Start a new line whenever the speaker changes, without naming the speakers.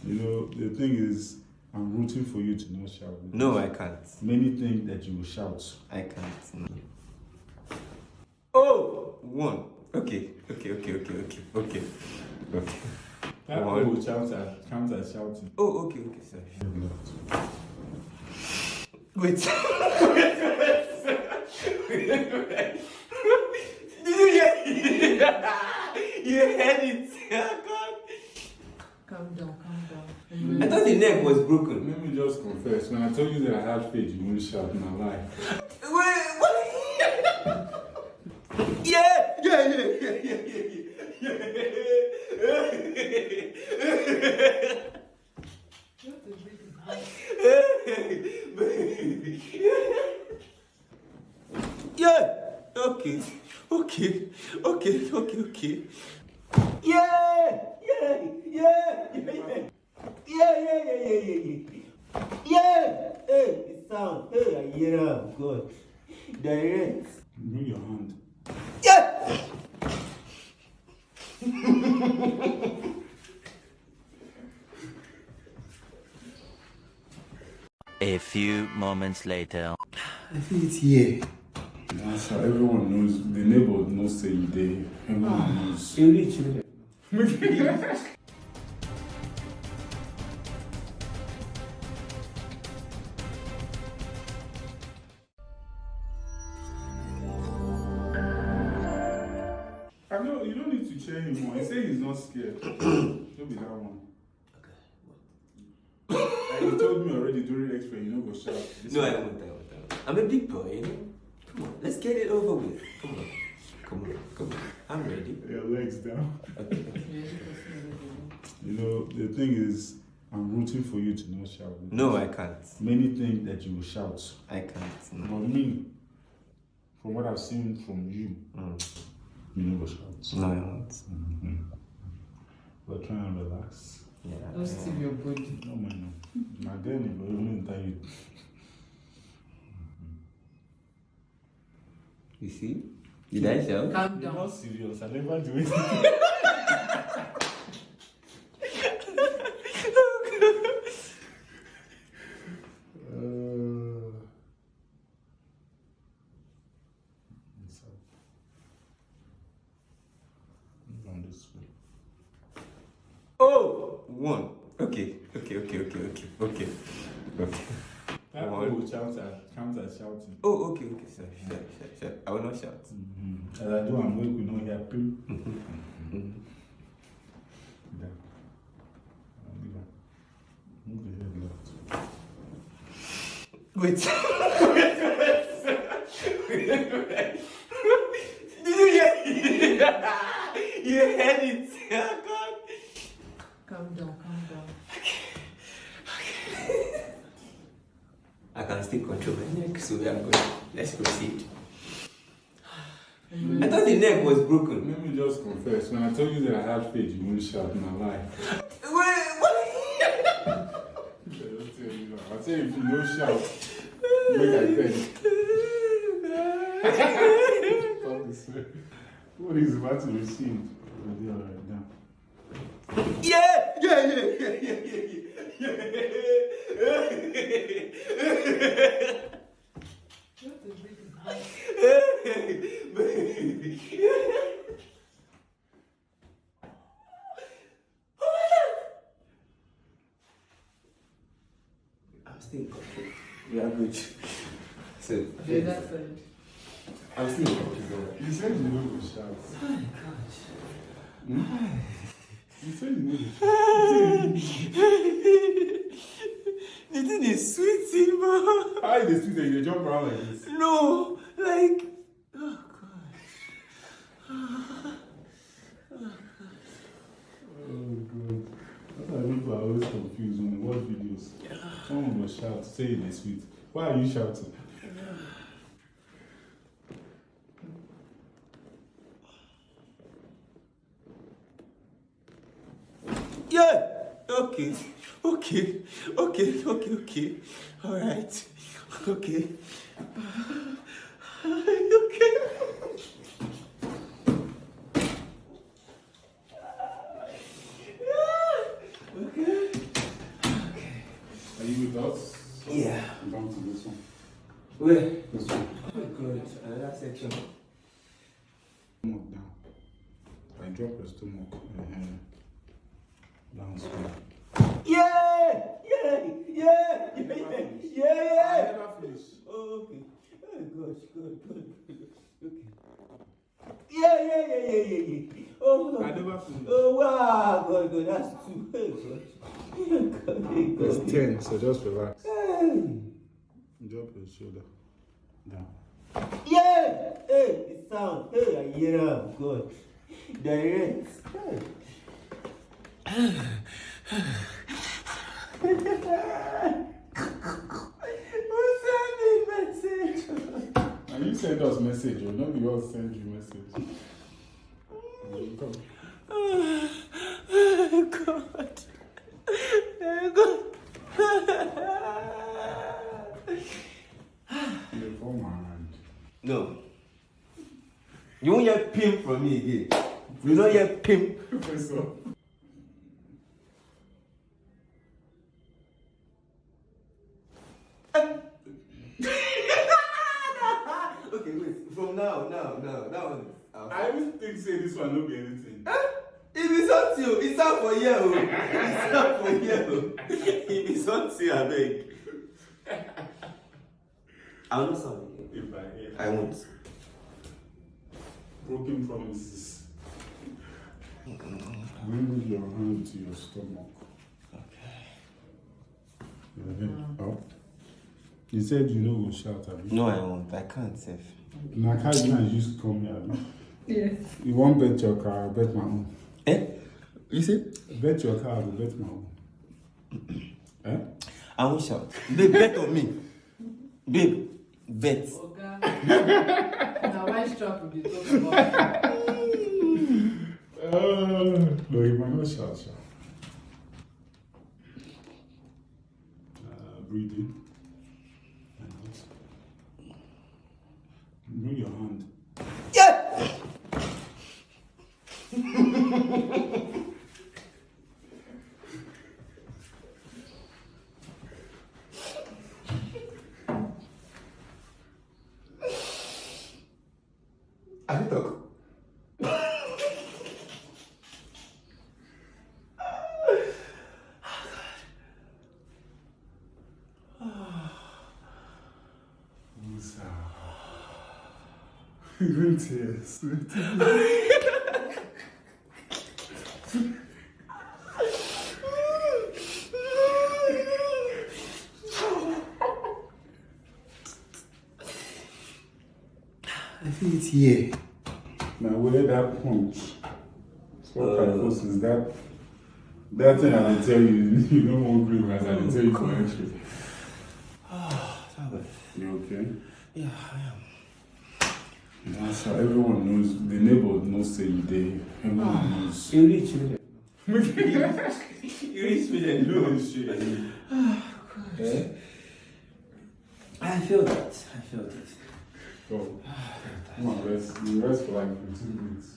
You know, the thing is, I'm rooting for you to not shout.
No, I can't.
Many think that you will shout.
I can't. No. Oh, one. Okay.
That
One.
will counts as shouting.
Oh, okay, sorry. Wait. Did you hear it? You heard it. Oh, God.
Calm down.
I thought the neck was broken.
Let me just confess. When I told you that I had faith, you won't shout in my life.
Wait, what? Yeah. Yeah. Okay. Yeah. Hey, it sound. Hey, I hear him. Good. Direct.
Bring your hand.
Yeah.
A few moments later.
I feel it here.
Yeah, so everyone knows. The neighbor knows say you there. Everyone knows.
You reach.
I know you don't need to cheer him more. He said he's not scared. Don't be that one. Like you told me already during X-ray, you know go shout.
No, I won't. I'm a big boy, you know? Come on, let's get it over with. Come on. I'm ready.
Your legs down.
Okay.
You know, the thing is, I'm rooting for you to not shout.
No, I can't.
Many think that you will shout.
I can't. No.
But me, from what I've seen from you, you never shout.
No, I won't.
Mm-hmm. But try and relax.
Yeah.
Don't steal your body.
No, man, no. My girl, you will tell you.
You see? Did I shout?
Calm
You're
down.
not serious. I never do it. On this way.
Oh, one. Okay.
That
One.
will counts as shouting.
Oh, okay. Sorry. I will not shout.
As I do, I'm going to know here. Move the head left.
Wait. Did you hear it? You heard it. Oh, God.
Calm down.
I can still control my neck, so we are good. Let's proceed. I thought the neck was broken.
Let me just confess. When I told you that I had faith, you won't shout in my life.
Wait, what?
I'll tell you if you don't shout, make I beg. What is about to receive? We'll be alright now.
Yeah. I'm still in control. We are good. So,
The other side.
I'm still in control.
You said you don't go shout.
Oh my gosh.
You said you don't go shout.
The thing is sweet, Simba.
How is the sweet that you jump around like this?
No, like, oh gosh.
Oh god. That's why people are always confused when they watch videos. Someone will shout, say it is sweet. Why are you shouting?
Yeah. Okay. All right. Okay. Okay.
dots?
Yeah.
Down to this one.
Where?
This one.
Oh, good. Another section.
Stomach down. I drop your stomach. Down slow.
Yeah! Yeah! Yeah!
I never
Yeah!
finish.
Yeah!
I
Yeah!
never finish.
Oh, okay. Oh, gosh. Good. Okay. Yeah. Oh,
I never finish.
oh, wow. Good. That's 2. Good.
It's 10, so just relax.
Hey.
Drop your shoulder. Down.
Yeah! Hey, it sounds. Hey, I hear him. Good. Direct. Hey. Who sent me message?
And you send us message, or not we all send you message. Come.
Oh, God. Oh, God.
You form my hand.
No. You won't hear pimp from me again. You don't hear pimp.
Professor.
Okay, wait. From now. That one.
I even think say this one no be anything.
If it's not you, it's not for you. It's not for you. If it's not you, I beg. I will not sound again.
If
I won't.
broken promises. Bring your hand to your stomach.
Okay.
Your head up. You said you know go shout at me.
No, I won't. I can't, Seth.
Now can't you just come here? No?
Yes.
You won't bet your car, I bet my own.
Eh? You see?
Bet your car, I will bet my own. Eh?
I won't shout. Babe, bet on me. Babe, bet.
Okay. Now, why strap with the talk about?
No, you might not shout. Breathe in. And out. Bring your hand.
Yeah! I need talk.
Even tears.
I feel it here.
Now where that punch? What kyphosis? That thing I will tell you, you don't want green as I will tell you for X-ray. You okay?
Yeah, I am.
That's how everyone knows. The neighbor knows say you there. Everyone knows.
You reach me. You reach me then.
No shit.
Eh? I feel that.
Oh, come on, rest. You rest for like 15 minutes.